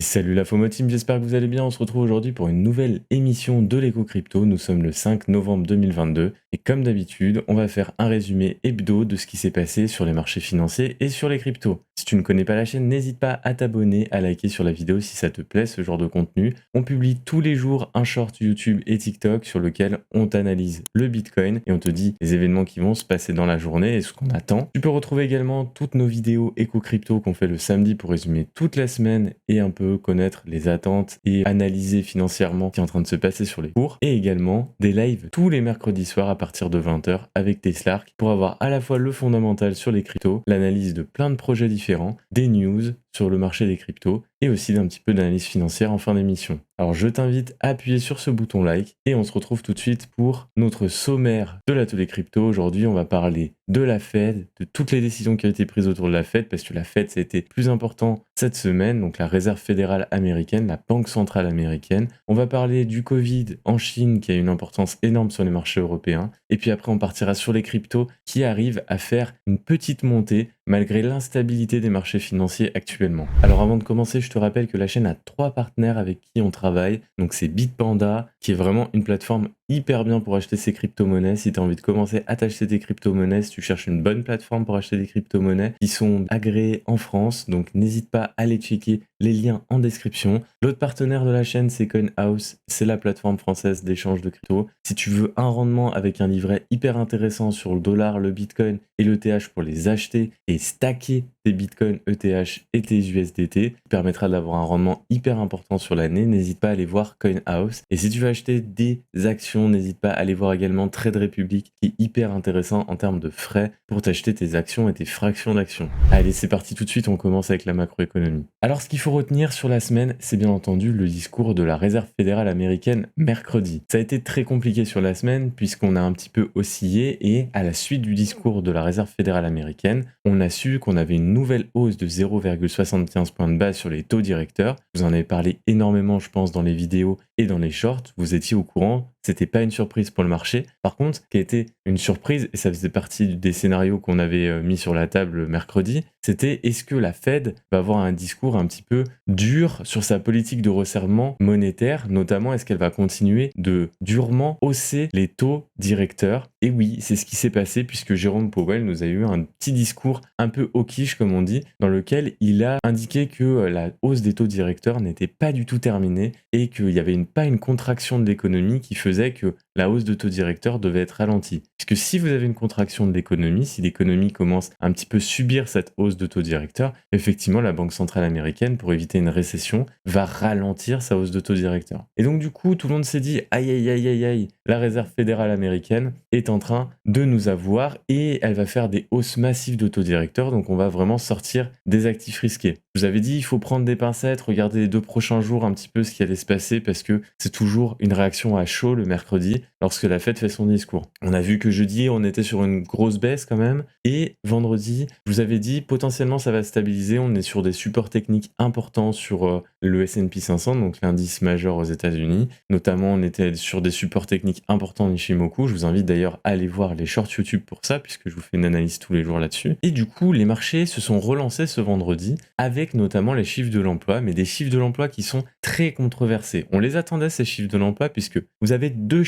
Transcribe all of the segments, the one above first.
Salut la FOMO Team, j'espère que vous allez bien. On se retrouve aujourd'hui pour une nouvelle émission de l'éco crypto. Nous sommes le 5 novembre 2022 et comme d'habitude, on va faire un résumé hebdo de ce qui s'est passé sur les marchés financiers et sur les cryptos. Si tu ne connais pas la chaîne, n'hésite pas à t'abonner, à liker sur la vidéo si ça te plaît ce genre de contenu. On publie tous les jours un short YouTube et TikTok sur lequel on t'analyse le Bitcoin et on te dit les événements qui vont se passer dans la journée et ce qu'on attend. Tu peux retrouver également toutes nos vidéos éco crypto qu'on fait le samedi pour résumer toute la semaine et un peu connaître les attentes et analyser financièrement ce qui est en train de se passer sur les cours, et également des lives tous les mercredis soirs à partir de 20h avec Teslark pour avoir à la fois le fondamental sur les cryptos, l'analyse de plein de projets différents, des news sur le marché des cryptos et aussi d'un petit peu d'analyse financière en fin d'émission. Alors je t'invite à appuyer sur ce bouton like et on se retrouve tout de suite pour notre sommaire de l'atelier crypto. Aujourd'hui, on va parler de la Fed, de toutes les décisions qui ont été prises autour de la Fed, parce que la Fed, ça a été plus important cette semaine, donc la Réserve fédérale américaine, la Banque centrale américaine. On va parler du Covid en Chine, qui a une importance énorme sur les marchés européens. Et puis après, on partira sur les cryptos qui arrivent à faire une petite montée malgré l'instabilité des marchés financiers actuellement. Alors avant de commencer, je te rappelle que la chaîne a 3 partenaires avec qui on travaille. Donc c'est Bitpanda, qui est vraiment une plateforme hyper bien pour acheter ses crypto-monnaies. Si tu as envie de commencer à t'acheter des crypto-monnaies, si tu cherches une bonne plateforme pour acheter des crypto-monnaies qui sont agréées en France, donc n'hésite pas à aller checker les liens en description. L'autre partenaire de la chaîne, c'est CoinHouse, c'est la plateforme française d'échange de crypto. Si tu veux un rendement avec un livret hyper intéressant sur le dollar, le bitcoin et l'ETH pour les acheter et stacker tes bitcoins, ETH et tes USDT, qui permettra d'avoir un rendement hyper important sur l'année, n'hésite pas à aller voir CoinHouse. Et si tu veux acheter des actions, n'hésite pas à aller voir également Trade Republic, qui est hyper intéressant en termes de frais pour t'acheter tes actions et tes fractions d'actions. Allez, c'est parti tout de suite, on commence avec la macroéconomie. Alors ce qu'il faut retenir sur la semaine, c'est bien entendu le discours de la Réserve fédérale américaine mercredi. Ça a été très compliqué sur la semaine puisqu'on a un petit peu oscillé et à la suite du discours de la Réserve fédérale américaine, on a su qu'on avait une nouvelle hausse de 0,75 points de base sur les taux directeurs. Vous en avez parlé énormément, je pense, dans les vidéos et dans les shorts. Vous étiez au courant. C'était pas une surprise pour le marché. Par contre, ce qui a été une surprise, et ça faisait partie des scénarios qu'on avait mis sur la table mercredi, c'était est-ce que la Fed va avoir un discours un petit peu dur sur sa politique de resserrement monétaire, notamment est-ce qu'elle va continuer de durement hausser les taux directeurs? Et oui, c'est ce qui s'est passé puisque Jérôme Powell nous a eu un petit discours un peu hawkish, comme on dit, dans lequel il a indiqué que la hausse des taux directeurs n'était pas du tout terminée et qu'il n'y avait pas une contraction de l'économie qui faisait que la hausse de taux directeur devait être ralentie. Puisque si vous avez une contraction de l'économie, si l'économie commence un petit peu subir cette hausse de taux directeur, effectivement, la Banque centrale américaine, pour éviter une récession, va ralentir sa hausse de taux directeur. Et donc, du coup, tout le monde s'est dit, aïe, aïe, aïe, aïe, aïe, la Réserve fédérale américaine est en train de nous avoir et elle va faire des hausses massives de taux directeur, donc on va vraiment sortir des actifs risqués. Je vous avais dit, il faut prendre des pincettes, regarder les 2 prochains jours un petit peu ce qui allait se passer parce que c'est toujours une réaction à chaud le mercredi lorsque la Fed fait son discours. On a vu que jeudi, on était sur une grosse baisse quand même et vendredi, je vous avais dit, potentiellement ça va stabiliser, on est sur des supports techniques importants sur le S&P 500, donc l'indice majeur aux États-Unis. Notamment, on était sur des supports techniques importants en Ishimoku. Je vous invite d'ailleurs à aller voir les shorts YouTube pour ça, puisque je vous fais une analyse tous les jours là-dessus. Et du coup, les marchés se sont relancés ce vendredi avec notamment les chiffres de l'emploi, mais des chiffres de l'emploi qui sont très controversés. On les attendait, ces chiffres de l'emploi, puisque vous avez 2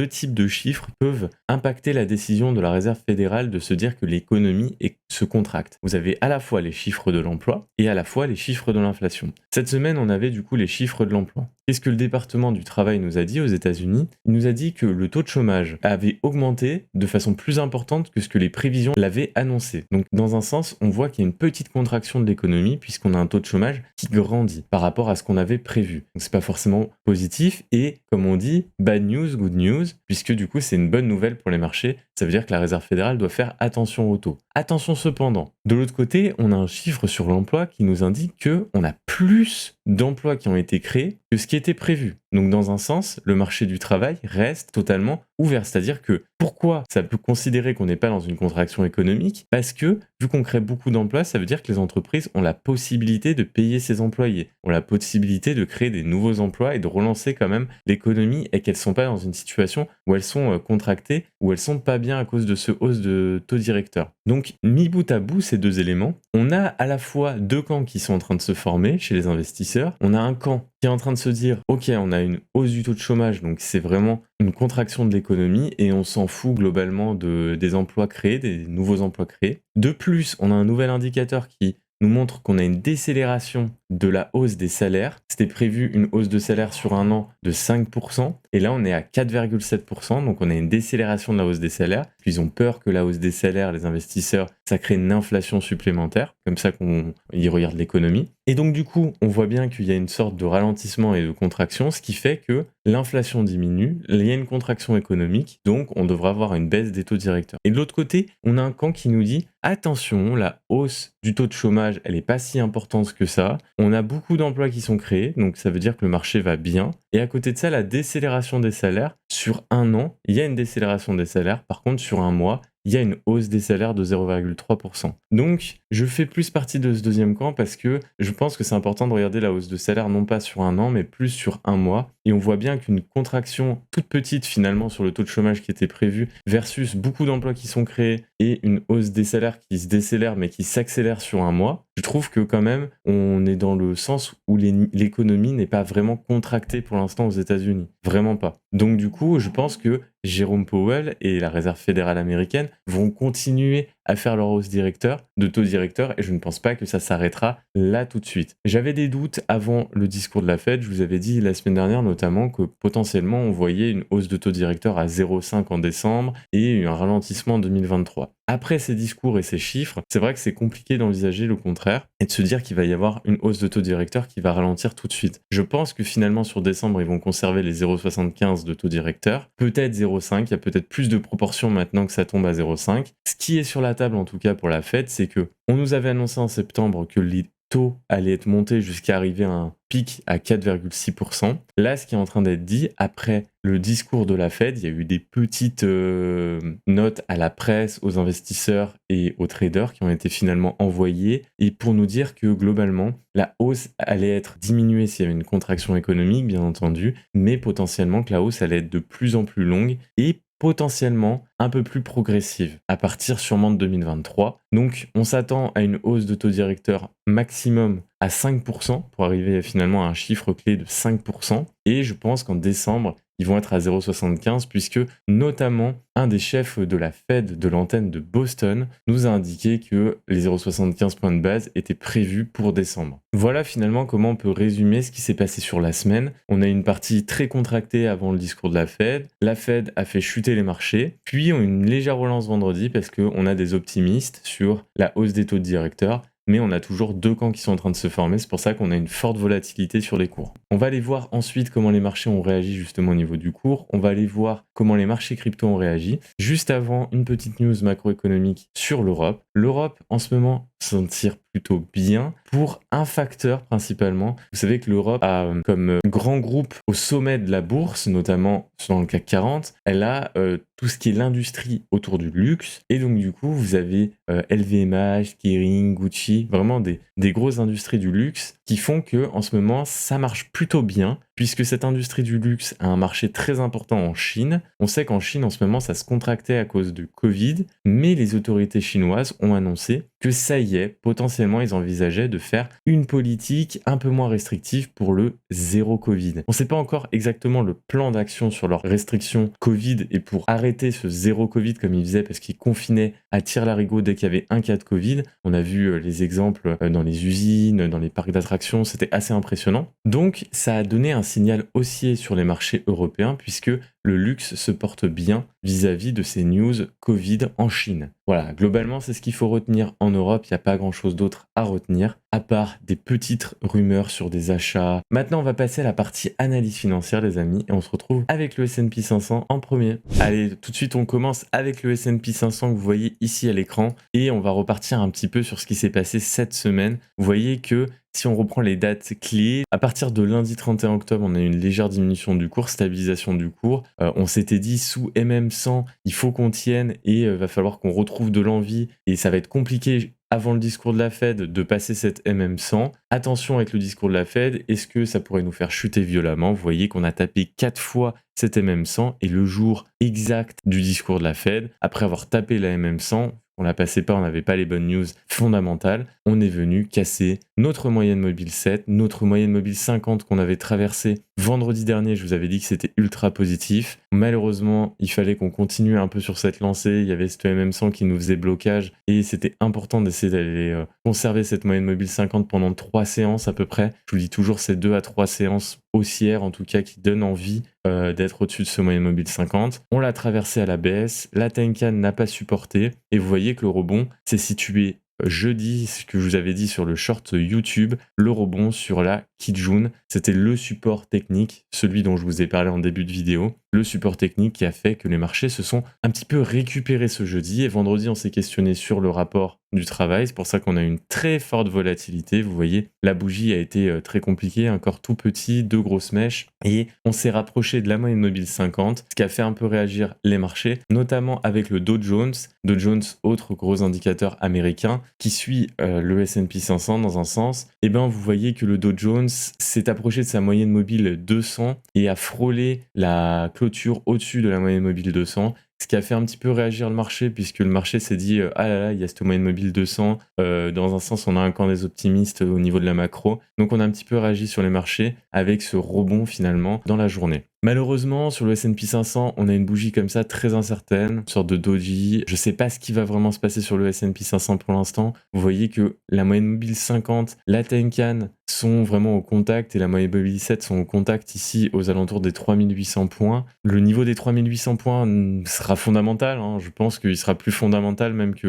types de chiffres qui peuvent impacter la décision de la Réserve fédérale de se dire que l'économie se contracte. Vous avez à la fois les chiffres de l'emploi et à la fois les chiffres de l'inflation. Cette semaine, on avait du coup les chiffres de l'emploi. Qu'est-ce que le département du travail nous a dit aux États-Unis? Il nous a dit que le taux de chômage avait augmenté de façon plus importante que ce que les prévisions l'avaient annoncé. Donc dans un sens, on voit qu'il y a une petite contraction de l'économie puisqu'on a un taux de chômage qui grandit par rapport à ce qu'on avait prévu. Donc c'est pas forcément positif et comme on dit, bad news, good news, puisque du coup c'est une bonne nouvelle pour les marchés. Ça veut dire que la Réserve fédérale doit faire attention aux taux. Attention cependant, de l'autre côté, on a un chiffre sur l'emploi qui nous indique qu'on a plus d'emplois qui ont été créés que ce qui était prévu. Donc dans un sens, le marché du travail reste totalement ouvert. C'est-à-dire que pourquoi ça peut considérer qu'on n'est pas dans une contraction économique? Parce que vu qu'on crée beaucoup d'emplois, ça veut dire que les entreprises ont la possibilité de payer ses employés, ont la possibilité de créer des nouveaux emplois et de relancer quand même l'économie et qu'elles ne sont pas dans une situation où elles sont contractées, où elles sont pas bien à cause de ce hausse de taux directeur. Donc, mis bout à bout, ces deux éléments, on a à la fois deux camps qui sont en train de se former chez les investisseurs. On a un camp qui est en train de se dire, OK, on a une hausse du taux de chômage, donc c'est vraiment une contraction de l'économie et on s'en fout globalement des emplois créés, des nouveaux emplois créés. De plus, on a un nouvel indicateur qui nous montre qu'on a une décélération de la hausse des salaires. C'était prévu une hausse de salaire sur un an de 5%, et là on est à 4,7%, donc on a une décélération de la hausse des salaires. Puis ils ont peur que la hausse des salaires, les investisseurs, ça crée une inflation supplémentaire, comme ça qu'on y regarde l'économie. Et donc du coup, on voit bien qu'il y a une sorte de ralentissement et de contraction, ce qui fait que l'inflation diminue, il y a une contraction économique, donc on devra avoir une baisse des taux directeurs. Et de l'autre côté, on a un camp qui nous dit attention, la hausse du taux de chômage, elle n'est pas si importante que ça. On a beaucoup d'emplois qui sont créés, donc ça veut dire que le marché va bien. Et à côté de ça, la décélération des salaires, sur un an, il y a une décélération des salaires. Par contre, sur un mois, il y a une hausse des salaires de 0,3%. Donc, je fais plus partie de ce deuxième camp parce que je pense que c'est important de regarder la hausse de salaire non pas sur un an, mais plus sur un mois. Et on voit bien qu'une contraction toute petite finalement sur le taux de chômage qui était prévu versus beaucoup d'emplois qui sont créés et une hausse des salaires qui se décélère mais qui s'accélère sur un mois, je trouve que quand même on est dans le sens où l'économie n'est pas vraiment contractée pour l'instant aux États-Unis. Vraiment pas. Donc du coup, je pense que Jérôme Powell et la Réserve fédérale américaine vont continuer à faire leur hausse de taux directeur et je ne pense pas que ça s'arrêtera là tout de suite. J'avais des doutes avant le discours de la Fed, je vous avais dit la semaine dernière notamment que potentiellement on voyait une hausse de taux directeur à 0,5 en décembre et un ralentissement en 2023. Après ces discours et ces chiffres, c'est vrai que c'est compliqué d'envisager le contraire et de se dire qu'il va y avoir une hausse de taux directeur qui va ralentir tout de suite. Je pense que finalement sur décembre, ils vont conserver les 0,75 de taux directeur, peut-être 0,5, il y a peut-être plus de proportions maintenant que ça tombe à 0,5. Ce qui est sur la table en tout cas pour la Fed, c'est que on nous avait annoncé en septembre que les taux allaient être montés jusqu'à arriver à un pic à 4,6%. Là, ce qui est en train d'être dit, après le discours de la Fed, il y a eu des petites notes à la presse, aux investisseurs et aux traders qui ont été finalement envoyées, et pour nous dire que globalement, la hausse allait être diminuée s'il y avait une contraction économique, bien entendu, mais potentiellement que la hausse allait être de plus en plus longue et potentiellement un peu plus progressive, à partir sûrement de 2023. Donc on s'attend à une hausse de taux directeur maximum à 5% pour arriver finalement à un chiffre clé de 5%. Et je pense qu'en décembre, ils vont être à 0,75 puisque notamment un des chefs de la Fed de l'antenne de Boston nous a indiqué que les 0,75 points de base étaient prévus pour décembre. Voilà finalement comment on peut résumer ce qui s'est passé sur la semaine. On a une partie très contractée avant le discours de la Fed. La Fed a fait chuter les marchés, puis on a une légère relance vendredi parce qu'on a des optimistes sur la hausse des taux de directeur. Mais on a toujours deux camps qui sont en train de se former, c'est pour ça qu'on a une forte volatilité sur les cours. On va aller voir ensuite comment les marchés ont réagi justement au niveau du cours, on va aller voir comment les marchés crypto ont réagi. Juste avant, une petite news macroéconomique sur l'Europe. L'Europe, en ce moment, s'en tire plutôt bien pour un facteur principalement. Vous savez que l'Europe a comme grand groupe au sommet de la bourse, notamment dans le CAC 40, elle a tout ce qui est l'industrie autour du luxe. Et donc du coup, vous avez LVMH, Kering, Gucci, vraiment des grosses industries du luxe qui font que en ce moment, ça marche plutôt bien puisque cette industrie du luxe a un marché très important en Chine. On sait qu'en Chine, en ce moment, ça se contractait à cause de Covid, mais les autorités chinoises ont annoncé que ça y est, potentiellement, ils envisageaient de faire une politique un peu moins restrictive pour le zéro Covid. On ne sait pas encore exactement le plan d'action sur leurs restrictions Covid et pour arrêter ce zéro Covid comme ils faisaient parce qu'ils confinaient à tire-larigot dès qu'il y avait un cas de Covid. On a vu les exemples dans les usines, dans les parcs d'attractions, c'était assez impressionnant. Donc, ça a donné un signal haussier sur les marchés européens puisque le luxe se porte bien vis-à-vis de ces news Covid en Chine. Voilà, globalement, c'est ce qu'il faut retenir en Europe. Il n'y a pas grand-chose d'autre à retenir, à part des petites rumeurs sur des achats. Maintenant, on va passer à la partie analyse financière, les amis, et on se retrouve avec le S&P 500 en premier. Allez, tout de suite, on commence avec le S&P 500 que vous voyez ici à l'écran, et on va repartir un petit peu sur ce qui s'est passé cette semaine. Vous voyez que si on reprend les dates clés, à partir de lundi 31 octobre, on a eu une légère diminution du cours, stabilisation du cours. On s'était dit sous MM100, il faut qu'on tienne et va falloir qu'on retrouve de l'envie. Et ça va être compliqué avant le discours de la Fed de passer cette MM100. Attention avec le discours de la Fed, est-ce que ça pourrait nous faire chuter violemment? Vous voyez qu'on a tapé 4 fois cette MM100 et le jour exact du discours de la Fed, après avoir tapé la MM100, on la passait pas, on n'avait pas les bonnes news fondamentales, on est venu casser notre moyenne mobile 7, notre moyenne mobile 50 qu'on avait traversée vendredi dernier. Je vous avais dit que c'était ultra positif. Malheureusement, il fallait qu'on continue un peu sur cette lancée. Il y avait cette MM100 qui nous faisait blocage et c'était important d'essayer d'aller conserver cette moyenne mobile 50 pendant 3 séances à peu près. Je vous dis toujours, c'est 2 à 3 séances haussières en tout cas qui donnent envie d'être au-dessus de ce moyenne mobile 50. On l'a traversé à la baisse, la Tenkan n'a pas supporté et vous voyez que le rebond s'est situé jeudi, ce que je vous avais dit sur le short YouTube, le rebond sur la Kijun, c'était le support technique, celui dont je vous ai parlé en début de vidéo, le support technique qui a fait que les marchés se sont un petit peu récupérés ce jeudi et vendredi on s'est questionné sur le rapport du travail, c'est pour ça qu'on a une très forte volatilité, vous voyez la bougie a été très compliquée, un corps tout petit, 2 grosses mèches et on s'est rapproché de la moyenne mobile 50, ce qui a fait un peu réagir les marchés, notamment avec le Dow Jones, autre gros indicateur américain qui suit le S&P 500 dans un sens, et bien vous voyez que le Dow Jones s'est approché de sa moyenne mobile 200 et a frôlé la clôture au-dessus de la moyenne mobile 200, ce qui a fait un petit peu réagir le marché puisque le marché s'est dit ah là là, il y a cette moyenne mobile 200, dans un sens on a un camp des optimistes au niveau de la macro, donc on a un petit peu réagi sur les marchés avec ce rebond finalement dans la journée. Malheureusement, sur le S&P 500, on a une bougie comme ça très incertaine, une sorte de doji. Je ne sais pas ce qui va vraiment se passer sur le S&P 500 pour l'instant. Vous voyez que la moyenne mobile 50, la Tenkan sont vraiment au contact et la moyenne mobile 7 sont au contact ici aux alentours des 3800 points. Le niveau des 3800 points sera fondamental, hein. Je pense qu'il sera plus fondamental même que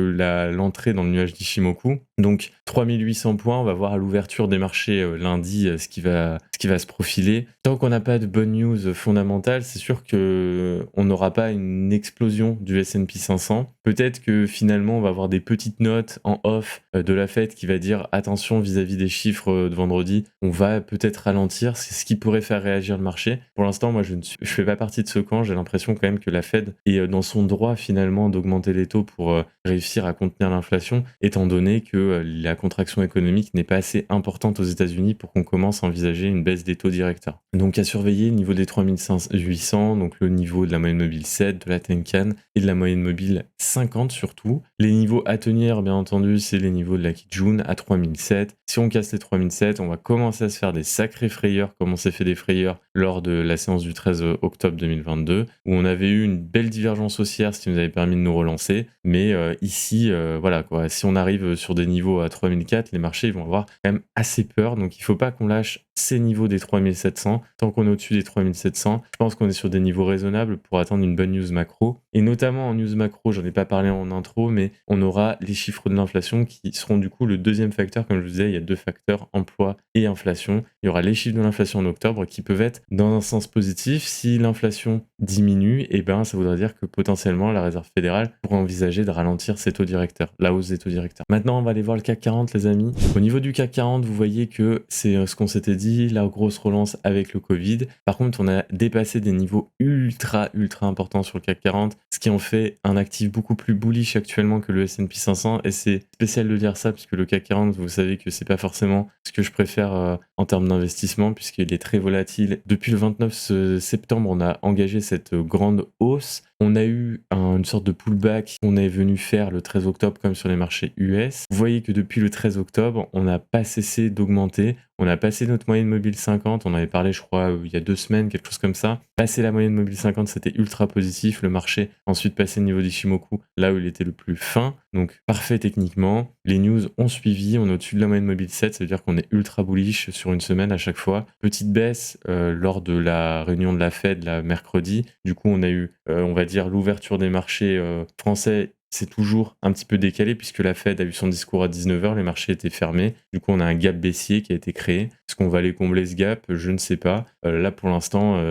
l'entrée dans le nuage d'Ishimoku. Donc 3800 points, on va voir à l'ouverture des marchés lundi ce qui va se profiler. Tant qu'on n'a pas de bonnes news fondamentales, c'est sûr qu'on n'aura pas une explosion du S&P 500. Peut-être que finalement on va avoir des petites notes en off de la Fed qui va dire attention vis-à-vis des chiffres de vendredi, on va peut-être ralentir, c'est ce qui pourrait faire réagir le marché. Pour l'instant, moi je fais pas partie de ce camp, j'ai l'impression quand même que la Fed est dans son droit finalement d'augmenter les taux pour réussir à contenir l'inflation, étant donné que la contraction économique n'est pas assez importante aux États-Unis pour qu'on commence à envisager une baisse des taux directeurs. Donc à surveiller le niveau des 3800, donc le niveau de la moyenne mobile 7, de la Tenkan et de la moyenne mobile 50 surtout. Les niveaux à tenir, bien entendu, c'est les niveaux de la Kijun à 3007. Si on casse les 3007, on va commencer à se faire des sacrés frayeurs, comme on s'est fait des frayeurs lors de la séance du 13 octobre 2022, où on avait eu une belle divergence haussière, ce qui nous avait permis de nous relancer. Mais ici, voilà quoi, si on arrive sur des niveaux à 3004, les marchés ils vont avoir quand même assez peur. Donc il ne faut pas qu'on lâche ces niveaux des 3700. Tant qu'on est au-dessus des 3700, je pense qu'on est sur des niveaux raisonnables pour atteindre une bonne news macro. Et notamment en news macro, j'en ai pas parlé en intro, mais on aura les chiffres de l'inflation qui seront du coup le deuxième facteur. Comme je vous disais, il y a 2 facteurs, emploi et inflation. Il y aura les chiffres de l'inflation en octobre qui peuvent être dans un sens positif. Si l'inflation diminue, et ben ça voudrait dire que potentiellement la Réserve fédérale pourrait envisager de ralentir ses taux directeurs, la hausse des taux directeurs. Maintenant, on va aller voir le CAC 40, les amis. Au niveau du CAC 40, vous voyez que c'est ce qu'on s'était dit, la grosse relance avec le Covid. Par contre, on a dépassé des niveaux ultra importants sur le CAC 40, ce qui en fait un actif beaucoup plus bullish actuellement que le S&P 500. Et c'est spécial de dire ça, puisque le CAC 40, vous savez que c'est pas forcément ce que je préfère en termes d'investissement, puisqu'il est très volatile. Depuis le 29 septembre, on a engagé cette grande hausse. On a eu une sorte de pullback qu'on est venu faire le 13 octobre comme sur les marchés US. Vous voyez que depuis le 13 octobre, on n'a pas cessé d'augmenter. On a passé notre moyenne mobile 50, on avait parlé je crois il y a 2 semaines, quelque chose comme ça. Passer la moyenne mobile 50, c'était ultra positif. Le marché a ensuite passé le niveau d'Ichimoku, là où il était le plus fin, donc parfait techniquement. Les news ont suivi, on est au-dessus de la moyenne mobile 7, ça veut dire qu'on est ultra bullish sur une semaine à chaque fois. Petite baisse lors de la réunion de la Fed, la mercredi. Du coup, on a eu, on va dire, l'ouverture des marchés français. C'est toujours un petit peu décalé puisque la Fed a eu son discours à 19h, les marchés étaient fermés. Du coup, on a un gap baissier qui a été créé. Est-ce qu'on va aller combler ce gap? Je ne sais pas. Là, pour l'instant,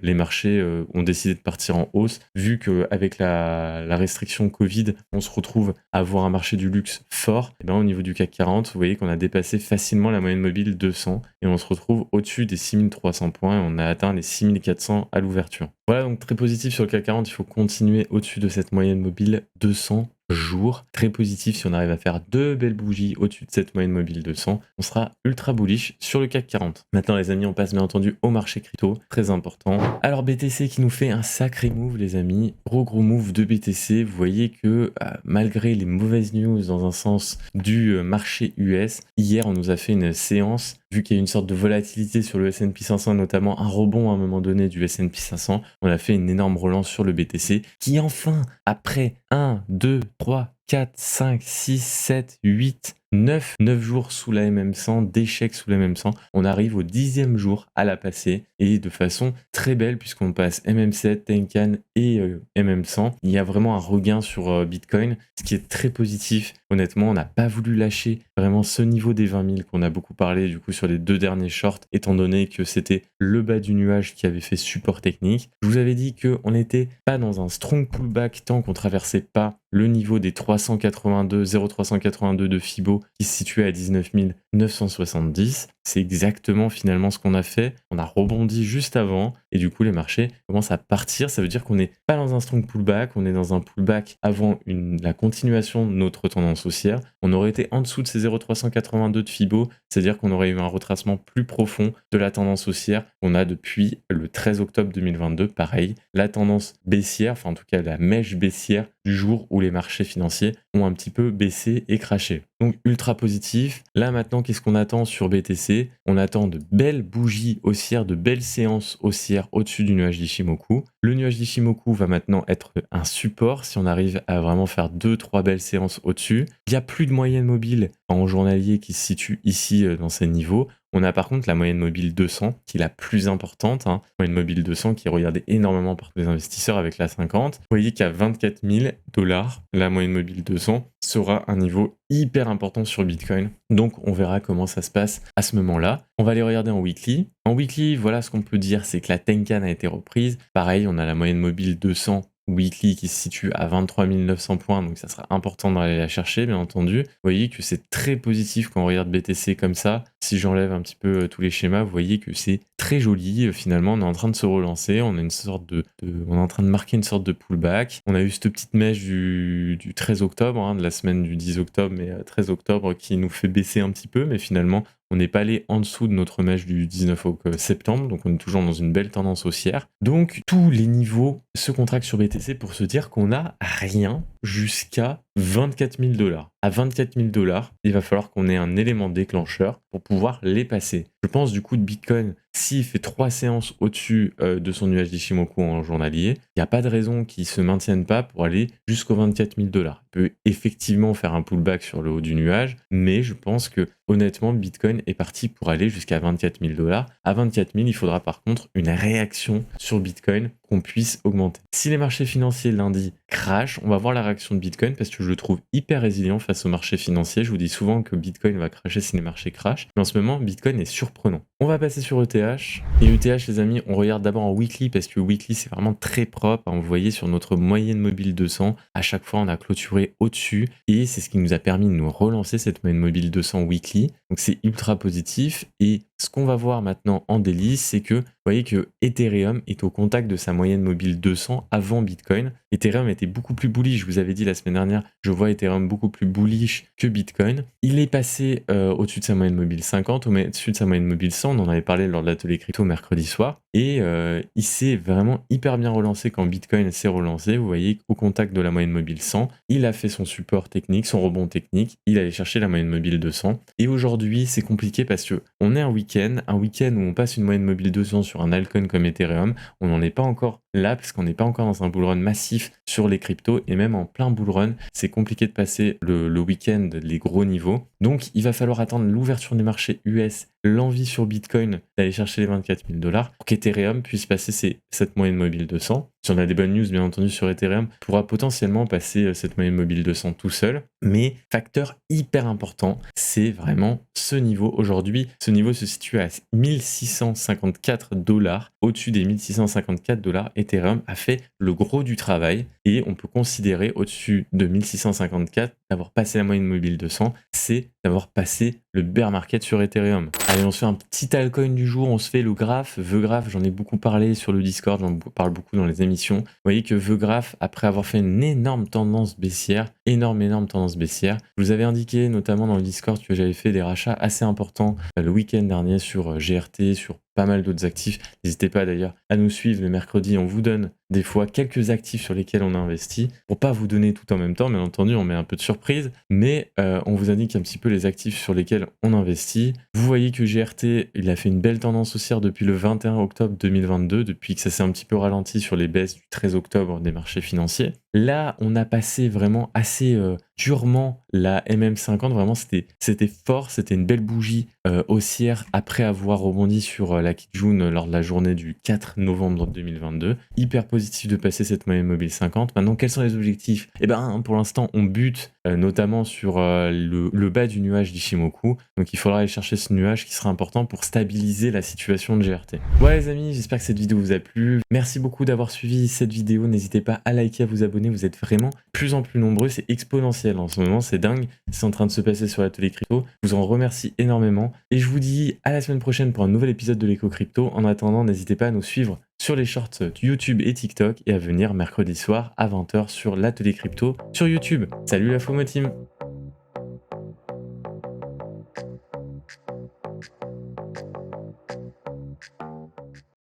les marchés ont décidé de partir en hausse. Vu qu'avec la restriction Covid, on se retrouve à avoir un marché du luxe fort, et ben, au niveau du CAC 40, vous voyez qu'on a dépassé facilement la moyenne mobile 200 et on se retrouve au-dessus des 6300 points et on a atteint les 6400 à l'ouverture. Voilà, donc très positif sur le CAC 40, il faut continuer au-dessus de cette moyenne mobile 200 jours. Très positif si on arrive à faire 2 belles bougies au-dessus de cette moyenne mobile 200. On sera ultra bullish sur le CAC 40. Maintenant les amis, on passe bien entendu au marché crypto, très important. Alors BTC qui nous fait un sacré move les amis, gros move de BTC. Vous voyez que malgré les mauvaises news dans un sens du marché US, hier on nous a fait une séance, vu qu'il y a une sorte de volatilité sur le S&P 500, notamment un rebond à un moment donné du S&P 500, on a fait une énorme relance sur le BTC qui enfin, après 1, 2, 3, 4, 5, 6, 7, 8, 9 jours sous la MM100, d'échecs sous la MM100, on arrive au 10e jour à la passer et de façon très belle puisqu'on passe MM7, Tenkan et MM100. Il y a vraiment un regain sur Bitcoin, ce qui est très positif. Honnêtement, on n'a pas voulu lâcher vraiment ce niveau des 20 000 qu'on a beaucoup parlé du coup sur les 2 derniers shorts, étant donné que c'était le bas du nuage qui avait fait support technique. Je vous avais dit qu'on n'était pas dans un strong pullback tant qu'on traversait pas le niveau des 0,382 de Fibo qui se situait à 19 970. C'est exactement finalement ce qu'on a fait. On a rebondi juste avant et du coup les marchés commencent à partir. Ça veut dire qu'on n'est pas dans un strong pullback, on est dans un pullback avant la continuation de notre tendance haussière. On aurait été en dessous de ces 0,382 de Fibo, c'est-à-dire qu'on aurait eu un retracement plus profond de la tendance haussière qu'on a depuis le 13 octobre 2022. Pareil, la tendance baissière, enfin en tout cas la mèche baissière du jour où les marchés financiers ont un petit peu baissé et craché. Donc ultra positif. Là maintenant, qu'est-ce qu'on attend sur BTC? On attend de belles bougies haussières, de belles séances haussières au-dessus du nuage d'Ichimoku. Le nuage d'Ichimoku va maintenant être un support si on arrive à vraiment faire 2-3 belles séances au-dessus. Il n'y a plus de moyenne mobile en journalier qui se situe ici dans ces niveaux. On a par contre la moyenne mobile 200 qui est la plus importante, moyenne mobile 200 qui est regardée énormément par tous les investisseurs avec la 50. Vous voyez qu'à 24 000 $, la moyenne mobile 200 sera un niveau hyper important sur Bitcoin. Donc on verra comment ça se passe à ce moment-là. On va aller regarder en weekly. En weekly, voilà ce qu'on peut dire, c'est que la Tenkan a été reprise. Pareil, on a la moyenne mobile 200 weekly qui se situe à 23 900 points, donc ça sera important d'aller la chercher, bien entendu. Vous voyez que c'est très positif quand on regarde BTC comme ça. Si j'enlève un petit peu tous les schémas, vous voyez que c'est très joli. Finalement, on est en train de se relancer, on a une sorte on est en train de marquer une sorte de pullback. On a eu cette petite mèche du 13 octobre, de la semaine du 10 octobre, mais 13 octobre qui nous fait baisser un petit peu, mais finalement, on n'est pas allé en dessous de notre mèche du 19 septembre, donc on est toujours dans une belle tendance haussière. Donc tous les niveaux se contractent sur BTC pour se dire qu'on n'a rien jusqu'à 24 000 $. À 24 000 $, il va falloir qu'on ait un élément déclencheur pour pouvoir les passer. Je pense du coup de Bitcoin, s'il fait 3 séances au-dessus de son nuage d'Ichimoku en journalier, il n'y a pas de raison qu'il ne se maintienne pas pour aller jusqu'aux 24 000 $. Il peut effectivement faire un pullback sur le haut du nuage, mais je pense que honnêtement, Bitcoin est parti pour aller jusqu'à 24 000 $. À 24 000, il faudra par contre une réaction sur Bitcoin qu'on puisse augmenter. Si les marchés financiers lundi crashent, on va voir la réaction de Bitcoin parce que je le trouve hyper résilient face aux marchés financiers. Je vous dis souvent que Bitcoin va crasher si les marchés crashent, mais en ce moment, Bitcoin est surprenant. On va passer sur ETH. Et ETH, les amis, on regarde d'abord en weekly parce que weekly, c'est vraiment très propre. Vous voyez sur notre moyenne mobile 200, à chaque fois, on a clôturé au-dessus et c'est ce qui nous a permis de nous relancer cette moyenne mobile 200 weekly. Donc c'est ultra positif et ce qu'on va voir maintenant en daily, c'est que vous voyez que Ethereum est au contact de sa moyenne mobile 200 avant Bitcoin. Ethereum était beaucoup plus bullish. Je vous avais dit la semaine dernière, je vois Ethereum beaucoup plus bullish que Bitcoin. Il est passé au-dessus de sa moyenne mobile 50, au-dessus de sa moyenne mobile 100. On en avait parlé lors de l'atelier crypto mercredi soir. Et il s'est vraiment hyper bien relancé quand Bitcoin s'est relancé. Vous voyez, au contact de la moyenne mobile 100, il a fait son support technique, son rebond technique. Il allait chercher la moyenne mobile 200. Et aujourd'hui, c'est compliqué parce que on est un week-end où on passe une moyenne mobile 200 sur un altcoin comme Ethereum. On n'en est pas encore là parce qu'on n'est pas encore dans un bull run massif sur les cryptos, et même en plein bull run, c'est compliqué de passer le week-end les gros niveaux. Donc il va falloir attendre l'ouverture des marchés US, l'envie sur Bitcoin d'aller chercher les 24 000 $ pour qu'Ethereum puisse passer cette moyenne mobile 200. Si on a des bonnes news bien entendu sur Ethereum, pourra potentiellement passer cette moyenne mobile 200 tout seul. Mais facteur hyper important, c'est vraiment ce niveau aujourd'hui. Ce niveau se situe à 1654 $. Au-dessus des 1654 $, Ethereum a fait le gros du travail et on peut considérer au-dessus de 1654 d'avoir passé la moyenne mobile 200, c'est d'avoir passé le bear market sur Ethereum. Allez, on se fait un petit altcoin du jour, on se fait le graph. VeGraph, j'en ai beaucoup parlé sur le Discord, j'en parle beaucoup dans les émissions. Vous voyez que VeGraph, après avoir fait une énorme tendance baissière, énorme tendance baissière, je vous avais indiqué notamment dans le Discord que j'avais fait des rachats assez importants le week-end dernier sur GRT, sur pas mal d'autres actifs. N'hésitez pas d'ailleurs à nous suivre le mercredi, on vous donne des fois quelques actifs sur lesquels on a investi. Pour pas vous donner tout en même temps, bien entendu, on met un peu de surprise, mais on vous indique un petit peu les actifs sur lesquels on investit. Vous voyez que GRT, il a fait une belle tendance haussière depuis le 21 octobre 2022, depuis que ça s'est un petit peu ralenti sur les baisses du 13 octobre des marchés financiers. Là, on a passé vraiment assez durement la MM50, vraiment c'était fort, c'était une belle bougie haussière après avoir rebondi sur la Kijun lors de la journée du 4 novembre 2022. Hyper positif de passer cette moyenne mobile 50. Maintenant, quels sont les objectifs? Eh ben, pour l'instant, on bute notamment sur le bas du nuage d'Ishimoku. Donc il faudra aller chercher ce nuage qui sera important pour stabiliser la situation de GRT. Voilà les amis, j'espère que cette vidéo vous a plu. Merci beaucoup d'avoir suivi cette vidéo. N'hésitez pas à liker, à vous abonner. Vous êtes vraiment plus en plus nombreux. C'est exponentiel en ce moment, c'est dingue. C'est en train de se passer sur l'atelier crypto. Je vous en remercie énormément. Et je vous dis à la semaine prochaine pour un nouvel épisode de l'éco crypto. En attendant, n'hésitez pas à nous suivre sur les shorts YouTube et TikTok et à venir mercredi soir à 20 h sur l'atelier crypto sur YouTube. Salut la FOMO team!